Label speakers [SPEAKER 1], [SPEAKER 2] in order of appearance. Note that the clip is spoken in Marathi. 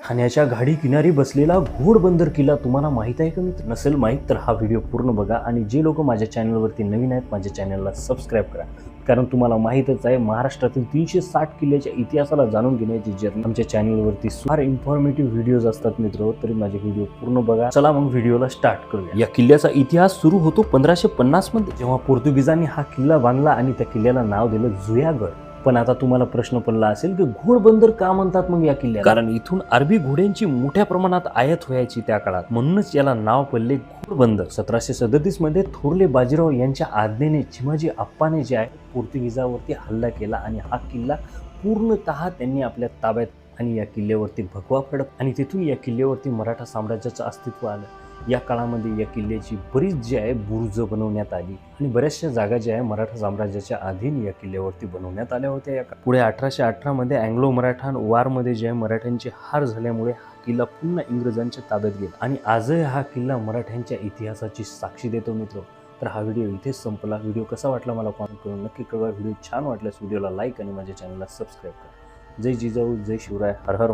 [SPEAKER 1] ठाण्याच्या घाडी किनारी बसलेला घोडबंदर किल्ला तुम्हाला माहित आहे का मित्र? नसेल माहीत तर हा व्हिडिओ पूर्ण बघा आणि जे लोक माझ्या चॅनलवरती नवीन आहेत माझ्या चॅनलला सबस्क्राईब करा, कारण तुम्हाला माहीतच आहे महाराष्ट्रातील 360 किल्ल्याच्या इतिहासाला जाणून घेण्याची जर्नी आमच्या चॅनलवरती फार इन्फॉर्मेटिव्ह व्हिडिओज असतात मित्र. तरी माझे व्हिडिओ पूर्ण बघा. चला मग व्हिडिओला स्टार्ट करूया. या किल्ल्याचा इतिहास सुरू होतो 1550 मध्ये, जेव्हा पोर्तुगीजांनी हा किल्ला बांधला आणि त्या किल्ल्याला नाव दिलं जुयागड. पण आता तुम्हाला प्रश्न पडला असेल की घोडबंदर का म्हणतात मग या किल्ल्याला? कारण इथून अरबी घोड्यांची मोठ्या प्रमाणात आयात व्हायची त्या काळात, म्हणूनच याला नाव पडले घोडबंदर. 1737 मध्ये थोरले बाजीराव यांच्या आज्ञेने चिमाजी अप्पाने जे आहे पोर्तुगीजावरती हल्ला केला आणि हा किल्ला पूर्णतः त्यांनी आपल्या ताब्यात आणि या किल्ल्यावरती भगवा फडक आणि तिथून या किल्ल्यावरती मराठा साम्राज्याचं अस्तित्व आलं. या काळामध्ये या किल्ल्याची बरीच जी आहे बुरुज बनवण्यात आली आणि बऱ्याचशा जागा ज्या आहे मराठा साम्राज्याच्या अधीन या किल्ल्यावरती बनवण्यात आल्या होत्या. पुढे 1818 मध्ये अँग्लो मराठा वारमध्ये जे आहे मराठ्यांची हार झाल्यामुळे हा किल्ला पुन्हा इंग्रजांच्या ताब्यात गेला आणि आजही हा किल्ला मराठ्यांच्या इतिहासाची साक्षी देतो मित्र. तर हा व्हिडिओ इथेच संपला. व्हिडिओ कसा वाटला मला कमेंट करून नक्की कळवा. व्हिडिओ छान वाटल्यास व्हिडिओला लाईक आणि माझ्या चॅनलला सबस्क्राईब करा. जय जिजाऊ, जय शिवराय, हर हर